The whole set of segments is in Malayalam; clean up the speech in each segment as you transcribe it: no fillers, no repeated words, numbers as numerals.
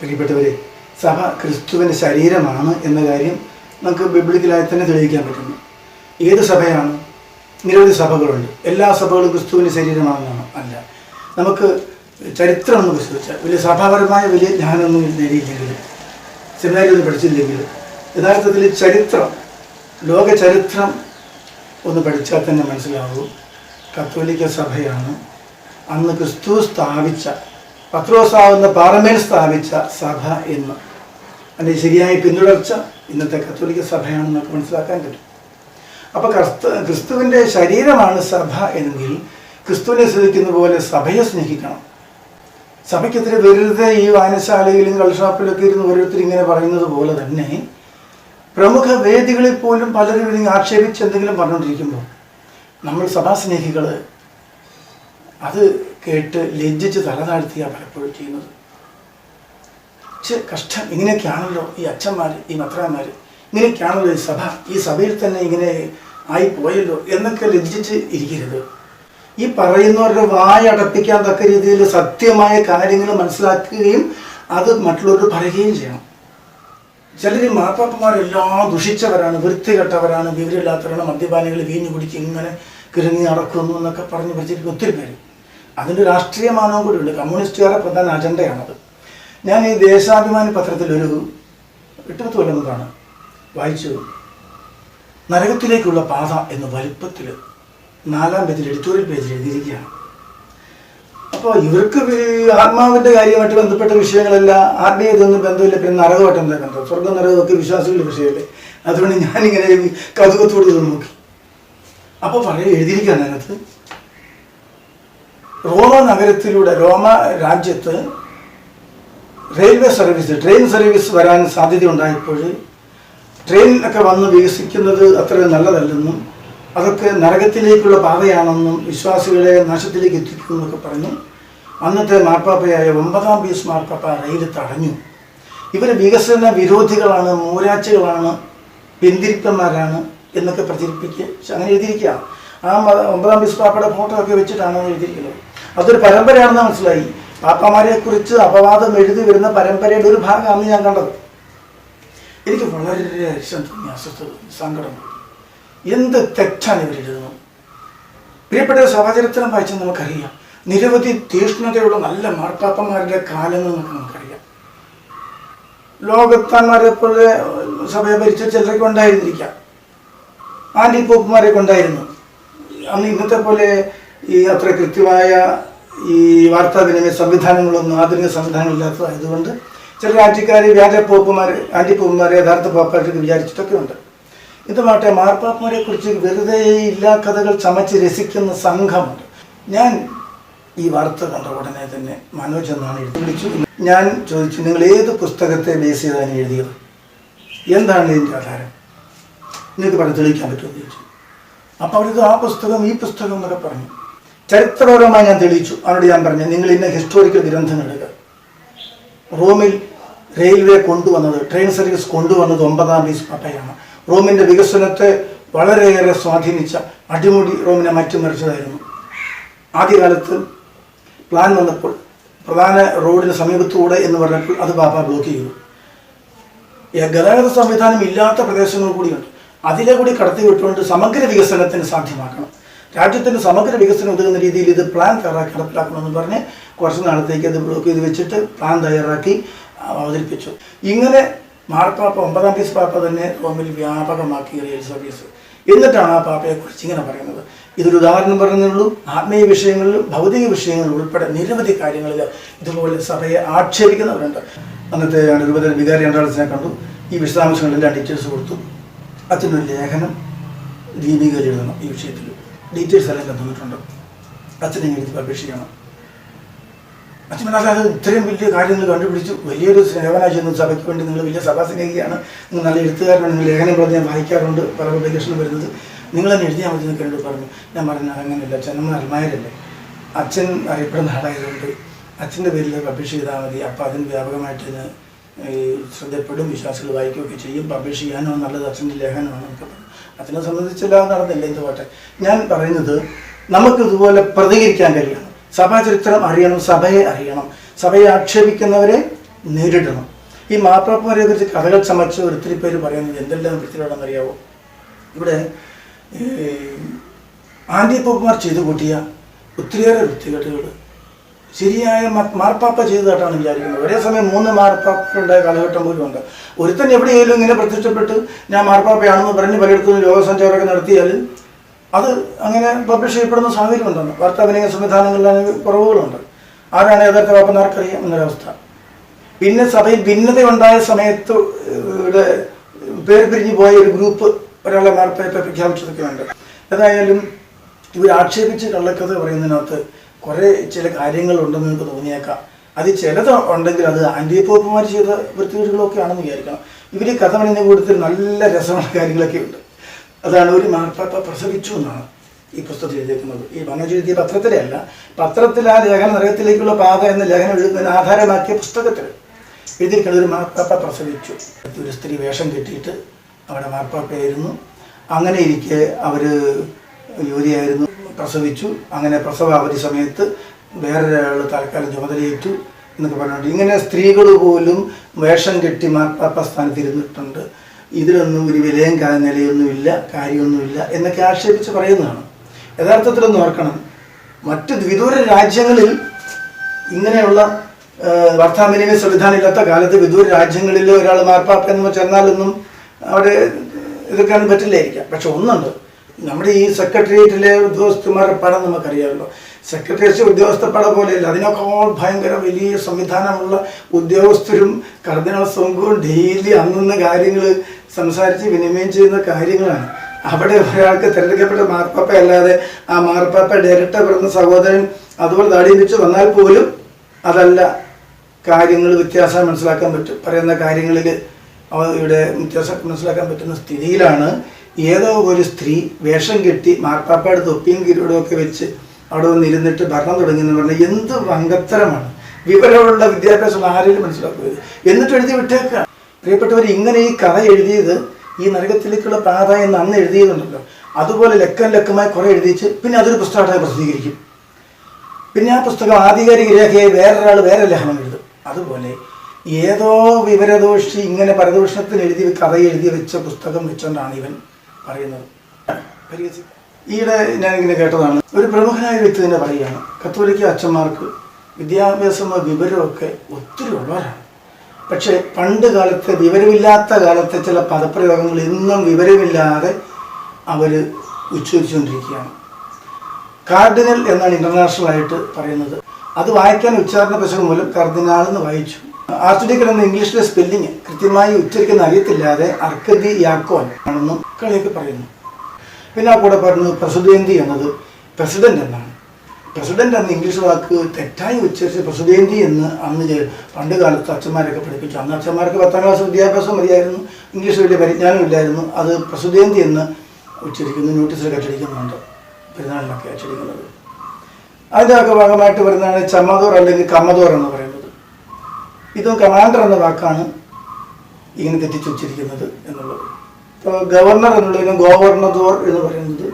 പ്രിയപ്പെട്ടവരെ, സഭ ക്രിസ്തുവിൻ്റെ ശരീരമാണ് എന്ന കാര്യം നമുക്ക് ബിബ്ലിക്കലായി തന്നെ തെളിയിക്കാൻ പറ്റുന്നു. ഏത് സഭയാണ്? നിരവധി സഭകളുണ്ട്. എല്ലാ സഭകളും ക്രിസ്തുവിൻ്റെ ശരീരമാണെന്നാണ് അല്ല. നമുക്ക് ചരിത്രം ഒന്ന് പരിശോധിച്ചാൽ വലിയ സഭാപരമായ വലിയ ജ്ഞാനമൊന്നും നേടിയില്ലെങ്കിലും സെമിനാരിയൊന്നും പഠിച്ചില്ലെങ്കിലും യഥാർത്ഥത്തിൽ ചരിത്രം, ലോക ചരിത്രം ഒന്ന് പഠിച്ചാൽ തന്നെ മനസ്സിലാവും കത്തോലിക്ക സഭയാണ് അന്ന് ക്രിസ്തു സ്ഥാപിച്ച, പത്രോസാവുന്ന പാറമേൽ സ്ഥാപിച്ച സഭ എന്ന്. അതിൻ്റെ ശരിയായ പിന്തുടർച്ച ഇന്നത്തെ കത്തോലിക്ക സഭയാണെന്ന് നമുക്ക് മനസ്സിലാക്കാൻ പറ്റും. അപ്പോൾ ക്രിസ്തുവിൻ്റെ ശരീരമാണ് സഭ എങ്കിൽ ക്രിസ്തുവിനെ സ്നേഹിക്കുന്ന പോലെ സഭയെ സ്നേഹിക്കണം. സഭയ്ക്കെതിരെ വെറുതെ ഈ വായനശാലയിലും കൾഷാപ്പിലൊക്കെ ഇരുന്ന് ഓരോരുത്തർ ഇങ്ങനെ പറയുന്നത് പോലെ തന്നെ പ്രമുഖ വേദികളിൽ പോലും പലരും ഇതിനെ ആക്ഷേപിച്ച് എന്തെങ്കിലും പറഞ്ഞുകൊണ്ടിരിക്കുമ്പോൾ നമ്മൾ സഭാസ്നേഹികൾ അത് കേട്ട് ലജ്ജിച്ച് തലതാഴ്ത്തിയാണ് പലപ്പോഴും ചെയ്യുന്നത്. കഷ്ടം, ഇങ്ങനെയൊക്കെയാണല്ലോ ഈ അച്ഛന്മാർ, ഈ മെത്രാന്മാർ, ഇങ്ങനെയൊക്കെയാണല്ലോ ഈ സഭ, ഈ സഭയിൽ തന്നെ ഇങ്ങനെ ആയിപ്പോയല്ലോ എന്നൊക്കെ ലജ്ജിച്ച് ഇരിക്കരുത്. ഈ പറയുന്നവരുടെ വായടപ്പിക്കാൻ തക്ക രീതിയിൽ സത്യമായ കാര്യങ്ങൾ മനസ്സിലാക്കുകയും അത് മറ്റുള്ളവർക്ക് പറയുകയും ചെയ്യണം. ചിലർ മാർപ്പാപ്പന്മാരെല്ലാം ദുഷിച്ചവരാണ്, വൃത്തികെട്ടവരാണ്, വിവരമില്ലാത്തവരാണ്, മദ്യപാനികൾ വീഞ്ഞു കുടിച്ച് ഇങ്ങനെ കിറങ്ങി നടക്കുന്നു എന്നൊക്കെ പറഞ്ഞ് പഠിച്ചിരിക്കുന്ന ഒത്തിരി പേര്. അതിൻ്റെ രാഷ്ട്രീയമാനവും കൂടി ഉണ്ട്. കമ്മ്യൂണിസ്റ്റുകാരുടെ പ്രധാന അജണ്ടയാണത്. ഞാൻ ഈ ദേശാഭിമാനി പത്രത്തിലൊരു 8-10 കൊല്ലം മുമ്പാണ് വായിച്ചു. നരകത്തിലേക്കുള്ള പാത എന്ന വലിപ്പത്തിൽ 4-ാം പേജിൽ എഡിറ്റോറിയൽ പേജിൽ എഴുതിയിരിക്കുകയാണ്. അപ്പോൾ ഇവർക്ക് ആത്മാവിൻ്റെ കാര്യമായിട്ട് ബന്ധപ്പെട്ട വിഷയങ്ങളെല്ലാം ആത്മീയതൊന്നും ബന്ധമില്ല. പിന്നെ നരകമായിട്ട് എന്താ ബന്ധം? സ്വർഗ്ഗം നരകമൊക്കെ വിശ്വാസികളുടെ വിഷയമല്ലേ. അതുകൊണ്ട് ഞാനിങ്ങനെ കൗതുകത്തോട് ഇത് നോക്കി. അപ്പോൾ എഴുതിയിരിക്കുകയാണ് അതിനകത്ത്, റോമ നഗരത്തിലൂടെ, റോമ രാജ്യത്ത് റെയിൽവേ സർവീസ്, ട്രെയിൻ സർവീസ് വരാൻ സാധ്യതയുണ്ടായപ്പോൾ ട്രെയിനൊക്കെ വന്ന് വികസിക്കുന്നത് അത്ര നല്ലതല്ലെന്നും അതൊക്കെ നരകത്തിലേക്കുള്ള പാതയാണെന്നും വിശ്വാസികളെ നാശത്തിലേക്ക് എത്തിക്കുമെന്നൊക്കെ പറഞ്ഞു. അന്നത്തെ മാർപ്പാപ്പയായ 9-ാം പീസ് മാർപ്പാപ്പ റെയിൽ തടഞ്ഞു. ഇവർ വികസന വിരോധികളാണ്, മൂരാച്ചികളാണ്, പിന്തിരിപ്പന്മാരാണ് എന്നൊക്കെ പ്രചരിപ്പിക്കുക. അങ്ങനെ എഴുതിയിരിക്കുകയാണ്. ആ 9-ാം പീസ് പാപ്പയുടെ ഫോട്ടോ ഒക്കെ വെച്ചിട്ടാണ് എഴുതിയിരിക്കുന്നത്. അതൊരു പരമ്പരയാണെന്ന് മനസ്സിലായി. പാപ്പമാരെ കുറിച്ച് അപവാദം എഴുതി വരുന്ന പരമ്പരയുടെ ഒരു ഭാഗമാണ് ഞാൻ കണ്ടത്. എനിക്ക് വളരെ അസ്വസ്ഥത, സങ്കടം. എന്ത് തെറ്റാണ് ഇവരെഴുതുന്നത്. പ്രിയപ്പെട്ട സഭാചരിത്രം വായിച്ചാൽ നമുക്കറിയാം, നിരവധി തീഷ്ണതയുള്ള നല്ല മാർപ്പാപ്പന്മാരുടെ കാലങ്ങൾ നമുക്കറിയാം. ലോകത്താന്മാരെ പോലെ സഭയെ ഭരിച്ച ചിലരൊക്കെ ഉണ്ടായിരുന്നിരിക്കാം. ആൻറ്റി പോപ്പുമാരെ കൊണ്ടായിരുന്നു. അന്ന് ഇന്നത്തെ പോലെ ഈ അത്ര കൃത്യമായ ഈ വാർത്താവിനിമയ സംവിധാനങ്ങളൊന്നും, ആധുനിക സംവിധാനങ്ങളില്ലാത്തതായതുകൊണ്ട് ചില വ്യാജ പോപ്പുമാരെ, ആൻറ്റി പോപ്പുമാരെ യഥാർത്ഥ പോപ്പായിട്ട് വിചാരിച്ചിട്ടൊക്കെ ഉണ്ട്. ഇതുമാട്ടെ മാർപ്പാപ്പമാരെ കുറിച്ച് വെറുതെ ഇല്ലാ കഥകൾ ചമച്ച് രസിക്കുന്ന സംഘമുണ്ട്. ഞാൻ ഈ വാർത്ത കണ്ട ഉടനെ തന്നെ മനോജ് എന്നാണ് വിളിച്ചു. ഞാൻ ചോദിച്ചു, നിങ്ങൾ ഏത് പുസ്തകത്തെ ബേസ് ചെയ്താണ് എഴുതിയത്? എന്താണ് ഇതിൻ്റെ ആധാരം? നിങ്ങൾക്ക് പറഞ്ഞ് തെളിയിക്കാൻ പറ്റുമെന്ന് ചോദിച്ചു. അപ്പോൾ അവരിത് ആ പുസ്തകം, ഈ പുസ്തകം എന്നൊക്കെ പറഞ്ഞു. ചരിത്രപരമായി ഞാൻ തെളിയിച്ചു. അവരോട് ഞാൻ പറഞ്ഞു, നിങ്ങൾ ഇന്ന ഹിസ്റ്റോറിക്കൽ ഗ്രന്ഥങ്ങൾ എടുക്കുക. റോമിൽ റെയിൽവേ കൊണ്ടുവന്നത്, ട്രെയിൻ സർവീസ് കൊണ്ടുവന്നത് 9-ാം പീസ് പാപ്പയാണ്. റോമിൻ്റെ വികസനത്തെ വളരെയേറെ സ്വാധീനിച്ച, അടിമുടി റോമിനെ മാറ്റിമറിച്ചതായിരുന്നു. ആദ്യകാലത്ത് പ്ലാൻ വന്നപ്പോൾ പ്രധാന റോഡിന് സമീപത്തൂടെ എന്ന് പറഞ്ഞപ്പോൾ അത് പാപ്പ ബ്ലോക്ക് ചെയ്തു. ഗതാഗത സംവിധാനം ഇല്ലാത്ത പ്രദേശങ്ങൾ കൂടിയുണ്ട്. അതിലെ കൂടി കടത്തി വിട്ടുകൊണ്ട് സമഗ്ര വികസനത്തിന് സാധ്യമാക്കണം. രാജ്യത്തിന് സമഗ്ര വികസനം ഉതകുന്ന രീതിയിൽ ഇത് പ്ലാൻ തയ്യാറാക്കി നടപ്പിലാക്കണമെന്ന് പറഞ്ഞ് കുറച്ച് നാളത്തേക്ക് അത് ബ്ലോക്ക് ചെയ്ത് വെച്ചിട്ട് പ്ലാൻ തയ്യാറാക്കി അവതരിപ്പിച്ചു. ഇങ്ങനെ മാർപ്പാപ്പ 9-ാം പീസ് പാപ്പ തന്നെ റോമിൽ വ്യാപകമാക്കി റെയിൽ സർവീസ്. എന്നിട്ടാണ് ആ പാപ്പയെക്കുറിച്ച് ഇങ്ങനെ പറയുന്നത്. ഇതൊരു ഉദാഹരണം പറഞ്ഞുള്ളൂ. ആത്മീയ വിഷയങ്ങളിലും ഭൗതിക വിഷയങ്ങളിലും ഉൾപ്പെടെ നിരവധി കാര്യങ്ങളിൽ ഇതുപോലെ സഭയെ ആക്ഷേപിക്കുന്നവരുണ്ട്. അന്നത്തെ രൂപതയിൽ വികാരി അൻഡ്രാസിനെ കണ്ടു. ഈ വിശദാംശങ്ങളെല്ലാം ഡീറ്റെയിൽസ് കൊടുത്തു. അച്ഛനൊരു ലേഖനം ദീപികയിൽ എഴുതണം. ഈ വിഷയത്തിൽ ഡീറ്റെയിൽസ് എല്ലാം തന്നിട്ടുണ്ട്. അച്ഛനെ എഴുതി പബ്ലിഷ് ചെയ്യണം. അച്ഛൻ അല്ലാതെ ഇത്രയും വലിയ കാര്യങ്ങൾ കണ്ടുപിടിച്ചു. വലിയൊരു സേവന ചെയ്യുന്ന സഭയ്ക്ക് വേണ്ടി. നിങ്ങൾ വലിയ സഭാ സ്നേഹിയാണ്, നിങ്ങൾ നല്ല എഴുത്തുകാരാണ്, നിങ്ങൾ ലേഖനം പറഞ്ഞ് ഞാൻ വായിക്കാറുണ്ട്, പല പബ്ലിക്കേഷനും വരുന്നത്. നിങ്ങളെന്നെ എഴുതിയാൽ മതി എന്നൊക്കെ എന്നോട് പറഞ്ഞു. ഞാൻ പറഞ്ഞു, അങ്ങനെയല്ല അച്ഛൻ, നമ്മൾ അൽമായരല്ലേ, അച്ഛൻ അറിയപ്പെടുന്ന ആളായതുകൊണ്ട് അച്ഛൻ്റെ പേരിൽ പബ്ലിഷ് ചെയ്താൽ മതി. അപ്പോൾ അതിന് വ്യാപകമായിട്ട് ഇതിന് ശ്രദ്ധപ്പെടും, വിശ്വാസികൾ വായിക്കുകയൊക്കെ ചെയ്യും. പബ്ലിഷ് ചെയ്യാനോ നല്ലത് അച്ഛൻ്റെ ലേഖനമാണ് എന്നൊക്കെ പറഞ്ഞു. അച്ഛനെ സംബന്ധിച്ചെല്ലാം നടന്നില്ല. എന്ത് പോട്ടെ, ഞാൻ പറയുന്നത് നമുക്കിതുപോലെ പ്രതികരിക്കാൻ കഴിയണം. സഭാചരിത്രം അറിയണം, സഭയെ അറിയണം. സഭയെ ആക്ഷേപിക്കുന്നവരെ നേരിടണം. ഈ മാർപ്പാപ്പമാരെ കുറിച്ച് കഥകൾ ചമച്ച് ഒത്തിരി പേര് പറയുന്നത് എന്തെല്ലാം വൃത്തിയിലാണെന്ന് അറിയാവോ? ഇവിടെ ആൻറ്റി പോപ്പുമാർ ചെയ്തു കൂട്ടിയ ഒത്തിരിയേറെ വൃത്തികേടുകൾ ശരിയായ മാർപ്പാപ്പ ചെയ്തതായിട്ടാണ് വിചാരിക്കുന്നത്. ഒരേ സമയം 3 മാർപ്പാപ്പകളുണ്ടായ കാലഘട്ടം പോലും ഉണ്ട്. ഒരുത്തൻ എവിടെയെങ്കിലും ഇങ്ങനെ പ്രത്യക്ഷപ്പെട്ട് ഞാൻ മാർപ്പാപ്പയാണെന്ന് പറഞ്ഞ് പലയിടത്തും ലോകസഞ്ചാരമൊക്കെ നടത്തിയാൽ അത് അങ്ങനെ പബ്ലിഷ് ചെയ്യപ്പെടുന്ന സാഹചര്യം ഉണ്ടെന്ന്. വാർത്താവിനിമയ സംവിധാനങ്ങളിലാണെങ്കിൽ കുറവുകളുണ്ട്. ആരാണ് യഥാർത്ഥ പാപ്പനാർക്കറിയാം എന്നൊരവസ്ഥ. പിന്നെ സഭയിൽ ഭിന്നതയുണ്ടായ സമയത്ത് ഇവിടെ പേര് പിരിഞ്ഞു പോയ ഒരു ഗ്രൂപ്പ് ഒരാളെ മാർപ്പാപ്പ പ്രഖ്യാപിച്ചതൊക്കെ ഉണ്ട്. ഏതായാലും ഇവർ ആക്ഷേപിച്ച് കള്ളക്കഥ പറയുന്നതിനകത്ത് കുറേ ചില കാര്യങ്ങളുണ്ടെന്ന് നിങ്ങൾക്ക് തോന്നിയേക്കാം. അത് ചിലത് ഉണ്ടെങ്കിൽ അത് ആൻറ്റി പോപ്പുമാർ ചെയ്ത വൃത്തികേടുകളൊക്കെ ആണെന്ന് വിചാരിക്കണം. ഇവർ കഥ പറയുന്ന കൂട്ടത്തിൽ നല്ല രസമുള്ള കാര്യങ്ങളൊക്കെ ഉണ്ട്. അതാണ് ഒരു മാർപ്പാപ്പ പ്രസവിച്ചു എന്നാണ് ഈ പുസ്തകത്തിൽ എഴുതിയിരിക്കുന്നത്. ഈ മനോജ് എഴുതിയ പത്രത്തിലെ അല്ല, പത്രത്തിൽ ആ ലേഖന നരകത്തിലേക്കുള്ള പാത എന്ന ലേഖനം എഴുതുന്നതിന് ആധാരമാക്കിയ പുസ്തകത്തിൽ എഴുതിയിരിക്കുന്നത് ഒരു മാർപ്പാപ്പ പ്രസവിച്ചു. ഒരു സ്ത്രീ വേഷം കെട്ടിയിട്ട് അവിടെ മാർപ്പാപ്പയായിരുന്നു. അങ്ങനെ ഇരിക്കെ അവർ യുവതിയായിരുന്നു, പ്രസവിച്ചു. അങ്ങനെ പ്രസവ അവധി സമയത്ത് വേറൊരാൾ തൽക്കാലം ചുമതലയേറ്റു എന്നൊക്കെ പറഞ്ഞിട്ടുണ്ട്. ഇങ്ങനെ സ്ത്രീകൾ പോലും വേഷം കെട്ടി മാർപ്പാപ്പ സ്ഥാനത്ത് ഇരുന്നിട്ടുണ്ട്. ഇതിലൊന്നും ഒരു വിലയും നിലയൊന്നുമില്ല, കാര്യമൊന്നുമില്ല എന്നൊക്കെ ആക്ഷേപിച്ച് പറയുന്നതാണ്. യഥാർത്ഥത്തിലൊന്നും ഓർക്കണം, മറ്റ് വിദൂര രാജ്യങ്ങളിൽ ഇങ്ങനെയുള്ള വാർത്താവിനിമയ സംവിധാനം ഇല്ലാത്ത കാലത്ത് വിദൂര രാജ്യങ്ങളിൽ ഒരാൾ മാർപ്പാപ്പ എന്ന് ചെന്നാലൊന്നും അവിടെ എതിർക്കാൻ പറ്റില്ലായിരിക്കാം. പക്ഷെ ഒന്നുണ്ട്, നമ്മുടെ ഈ സെക്രട്ടേറിയറ്റിലെ ഉദ്യോഗസ്ഥന്മാരുടെ പടം നമുക്കറിയാമല്ലോ. സെക്രട്ടേറിയറ്റ് ഉദ്യോഗസ്ഥ പടം പോലെയല്ല, അതിനേക്കാൾ ഭയങ്കര വലിയ സംവിധാനമുള്ള ഉദ്യോഗസ്ഥരും കർദിനാൾ സംഘവും ഡെയിലി അന്നന്ന് കാര്യങ്ങൾ സംസാരിച്ച് വിനിമയം ചെയ്യുന്ന കാര്യങ്ങളാണ്. അവിടെ ഒരാൾക്ക് തിരഞ്ഞെടുക്കപ്പെട്ട മാർപ്പാപ്പ അല്ലാതെ ആ മാർപ്പാപ്പ ഡയറക്ടർ പറയുന്ന സഹോദരൻ അതുപോലെ താടിയും വെച്ച് വന്നാൽ പോലും അതല്ല, കാര്യങ്ങൾ വ്യത്യാസം മനസ്സിലാക്കാൻ പറ്റും. പറയുന്ന കാര്യങ്ങളിൽ ഇവിടെ വ്യത്യാസം മനസ്സിലാക്കാൻ പറ്റുന്ന സ്ഥിതിയിലാണ് ഏതോ ഒരു സ്ത്രീ വേഷം കെട്ടി മാർപ്പാപ്പയുടെ തൊപ്പിയും കിരീടവും ഒക്കെ വെച്ച് അവിടെ വന്നിരുന്നിട്ട് ഭരണം തുടങ്ങിയെന്ന് പറഞ്ഞാൽ എന്ത് വങ്കത്തരമാണ്. വിവരമുള്ള വിദ്യാഭ്യാസമുള്ള ആരെങ്കിലും മനസ്സിലാക്കുന്നത് എന്നിട്ട് എഴുതി വിട്ടേക്കുക. പ്രിയപ്പെട്ടവർ, ഇങ്ങനെ ഈ കഥ എഴുതിയത് ഈ നരകത്തിലേക്കുള്ള പാത എന്ന് അന്ന് എഴുതിയതുണ്ടല്ലോ, അതുപോലെ ലക്കമായി കുറെ എഴുതിച്ച് പിന്നെ അതൊരു പുസ്തകമായിട്ട് പ്രസിദ്ധീകരിക്കും. പിന്നെ ആ പുസ്തകം ആധികാരിക രേഖയായി വേറൊരാൾ വേറെ ലേഖനം എഴുതും. അതുപോലെ ഏതോ വിവരദോഷി ഇങ്ങനെ പരദൂഷണത്തിന് എഴുതി കഥ എഴുതി വെച്ച പുസ്തകം വെച്ചുകൊണ്ടാണ് ഇവൻ പറയുന്നത്. ഈയിടെ ഞാനിങ്ങനെ കേട്ടതാണ്, ഒരു പ്രമുഖനായ വ്യക്തി തന്നെ പറയുകയാണ്, കത്തോലിക്ക അച്ഛന്മാർക്ക് വിദ്യാഭ്യാസമോ വിവരമൊക്കെ ഒത്തിരി ഉള്ളവരാണ്. പക്ഷേ പണ്ട് കാലത്തെ വിവരമില്ലാത്ത കാലത്തെ ചില പദപ്രയോഗങ്ങൾ ഇന്നും വിവരമില്ലാതെ അവർ ഉച്ചരിച്ചുകൊണ്ടിരിക്കുകയാണ്. കാർഡിനൽ എന്നാണ് ഇൻ്റർനാഷണലായിട്ട് പറയുന്നത്. അത് വായിക്കാൻ ഉച്ചാരണ പിശക് മൂലം കർദിനാൾ എന്ന് വായിച്ചു. ആർച്ച്ഡീക്കൻ എന്ന ഇംഗ്ലീഷിലെ സ്പെല്ലിങ് കൃത്യമായി ഉച്ചരിക്കുന്ന അറിയത്തില്ലാതെ അർക്കദി യാക്കോൻ ആണെന്നും കളിയൊക്കെ പറയുന്നു. പിന്നെ ആ കൂടെ പറഞ്ഞു പ്രസിഡേന്തി എന്നത് പ്രസിഡന്റ് എന്നാണ്. പ്രസിഡന്റ് എന്ന ഇംഗ്ലീഷ് വാക്ക് തെറ്റായി ഉച്ചരിച്ച് പ്രസിഡേന്തി എന്ന് അന്ന് പണ്ട് കാലത്ത് അച്ഛന്മാരൊക്കെ പഠിപ്പിച്ചു. അന്ന് അച്ഛന്മാർക്ക് 10ാം ക്ലാസ് വിദ്യാഭ്യാസം മതിയായിരുന്നു, ഇംഗ്ലീഷ് വലിയ പരിജ്ഞാനം ഇല്ലായിരുന്നു. അത് പ്രസിഡേന്തി എന്ന് ഉച്ചരിക്കുന്നു, നോട്ടീസിലൊക്കെ അച്ചടിക്കുന്നുണ്ട്, പെരുന്നാളിലൊക്കെ അച്ചടിക്കുന്നത്. അതിൻ്റെ ഒക്കെ ഭാഗമായിട്ട് വരുന്നതാണ് ചമ്മദോർ അല്ലെങ്കിൽ കമ്മദോർ എന്ന് പറയുന്നത്. ഇതും കമാൻഡർ എന്ന വാക്കാണ് ഇങ്ങനെ തെറ്റിച്ചുവച്ചിരിക്കുന്നത് എന്നുള്ളത്. ഇപ്പോൾ ഗവർണർ എന്നുള്ളതിനും ഗോവർണദോർ എന്ന് പറയുന്നത്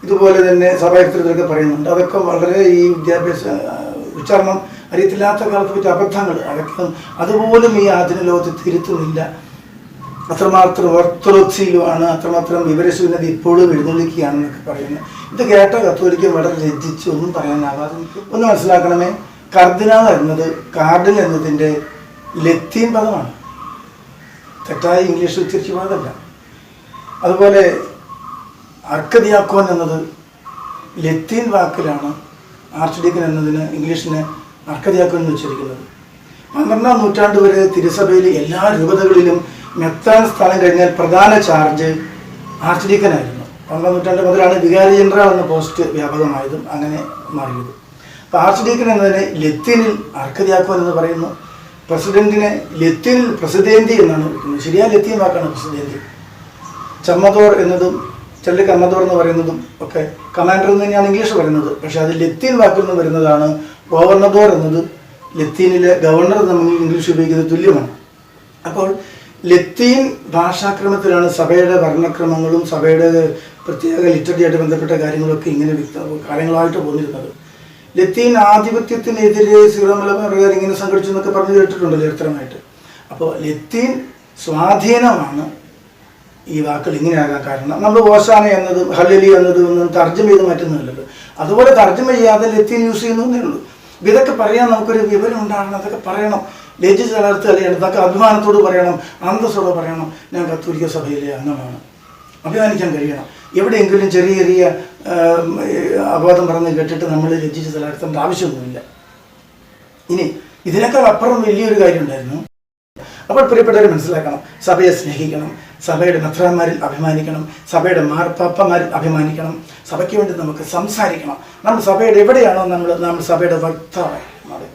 ഇതുപോലെ തന്നെ സഭാചരിത്രത്തിലൊക്കെ പറയുന്നുണ്ട്. അതൊക്കെ വളരെ ഈ വിദ്യാഭ്യാസ ഉച്ചാരണം അറിയത്തില്ലാത്ത കാലത്ത് പറ്റിയ അബദ്ധങ്ങൾ അതൊക്കെ അതുപോലും ഈ ആധുനിക ലോകത്തിൽ തിരുത്തുന്നില്ല. അത്രമാത്രം ഓർത്തഡോക്സിയിലുമാണ്, അത്രമാത്രം വിവരശൂന്യത ഇപ്പോഴും എഴുന്നള്ളിക്കുകയാണെന്നൊക്കെ പറയുന്നത്. ഇത് കേട്ട കത്തോലിക്ക വളരെ ലജ്ജിച്ച് ഒന്നും പറയാനാവാതെ ഒന്ന് മനസ്സിലാക്കണമേ. കർദിനാൾ എന്നത് കാർഡിനൽ എന്നതിൻ്റെ ലത്തീൻ പദമാണ്, തെറ്റായി ഇംഗ്ലീഷ് ഉച്ചരിച്ചു പോയതല്ല. അതുപോലെ അർക്കദിയാക്കോൻ എന്നത് ലത്തീൻ വാക്കിലാണ് ആർച്ച് ഡീക്കൻ എന്നതിന് ഇംഗ്ലീഷിന് അർക്കദിയാക്കോൻ എന്ന് ഉച്ചരിക്കുന്നത്. 12ാം നൂറ്റാണ്ട് വരെ തിരുസഭയിൽ എല്ലാ രൂപതകളിലും മെത്താൻ സ്ഥാനം കഴിഞ്ഞാൽ പ്രധാന ചാർജ് ആർച്ച് ഡീക്കനായിരുന്നു. 12ാം നൂറ്റാണ്ട് മുതലാണ് വികാരി ജനറൽ എന്ന പോസ്റ്റ് വ്യാപകമായതും അങ്ങനെ മാറിയത്. അപ്പോൾ ആർച്ച് ഡീക്കൻ എന്നതിനെ ലത്തീനിൽ അർക്കദിയാക്കോൻ എന്ന് പറയുന്നു. പ്രസിഡന്റിനെ ലത്തീനിൽ പ്രസിഡേന്തി എന്നാണ് വിളിക്കുന്നത്. ശരിയായ ലത്തീൻ വാക്കാണ് പ്രസിഡേന്തി. ചമ്മദോർ എന്നതും ചില കമ്മദോർ എന്ന് പറയുന്നതും ഒക്കെ കമാൻഡർ എന്ന് തന്നെയാണ് ഇംഗ്ലീഷ് പറയുന്നത്. പക്ഷേ അത് ലത്തീൻ വാക്കിൽ നിന്ന് വരുന്നതാണ്. ഗവർണദോർ എന്നത് ലത്തീനിലെ ഗവർണർ നമ്മൾ ഇംഗ്ലീഷ് ഉപയോഗിക്കുന്നത് തുല്യമാണ്. അപ്പോൾ ലത്തീൻ ഭാഷാക്രമത്തിലാണ് സഭയുടെ വർണ്ണക്രമങ്ങളും സഭയുടെ പ്രത്യേക ലിറ്റററിയായിട്ട് ബന്ധപ്പെട്ട കാര്യങ്ങളൊക്കെ ഇങ്ങനെ കാര്യങ്ങളായിട്ട് പോന്നിരുന്നത്. ലത്തീൻ ആധിപത്യത്തിനെതിരെ സീറോ മലബാറുകാർ ഇങ്ങനെ സംഘടിച്ചു എന്നൊക്കെ പറഞ്ഞു കേട്ടിട്ടുണ്ടല്ലോ ചരിത്രമായിട്ട്. അപ്പോൾ ലത്തീൻ സ്വാധീനമാണ് ഈ വാക്കുകൾ ഇങ്ങനെയാകാൻ കാരണം. നമ്മൾ ഓശാന എന്നത് ഹല്ലേലൂയ എന്നത് ഒന്നും തർജ്ജമ ചെയ്ത് മാറ്റുന്നില്ലല്ലോ. അതുപോലെ തർജ്ജമ ചെയ്യാതെ ലത്തീൻ യൂസ് ചെയ്യുന്നതേ ഉള്ളൂ. ഇതൊക്കെ പറയാൻ നമുക്കൊരു വിവരം ഉണ്ടാകണം, അതൊക്കെ പറയണം, ലജ്ജിച്ച് തളർത്ത് കളയണം, ഇതൊക്കെ അഭിമാനത്തോട് പറയണം, അന്തസ്സോടെ പറയണം. ഞാൻ കത്തോലിക്ക സഭയിലെ അംഗമാണ്, അഭിമാനിക്കാൻ കഴിയണം. എവിടെയെങ്കിലും ചെറിയ ചെറിയ അപവാദം പറഞ്ഞ് കേട്ടിട്ട് നമ്മൾ ലജ്ജിച്ച് തളർത്തേണ്ട ആവശ്യമൊന്നുമില്ല. ഇനി ഇതിനേക്കാൾ അപ്പുറം വലിയൊരു കാര്യം ഉണ്ടായിരുന്നു. അപ്പോൾ പ്രിയപ്പെട്ടവരെ മനസ്സിലാക്കണം, സഭയെ സ്നേഹിക്കണം, സഭയുടെ മെത്രാന്മാരിൽ അഭിമാനിക്കണം, സഭയുടെ മാർപ്പാപ്പമാരിൽ അഭിമാനിക്കണം, സഭയ്ക്ക് വേണ്ടി നമുക്ക് സംസാരിക്കണം. നമ്മൾ സഭയുടെ എവിടെയാണോ നമ്മൾ സഭയുടെ വക്താവായി മാറി.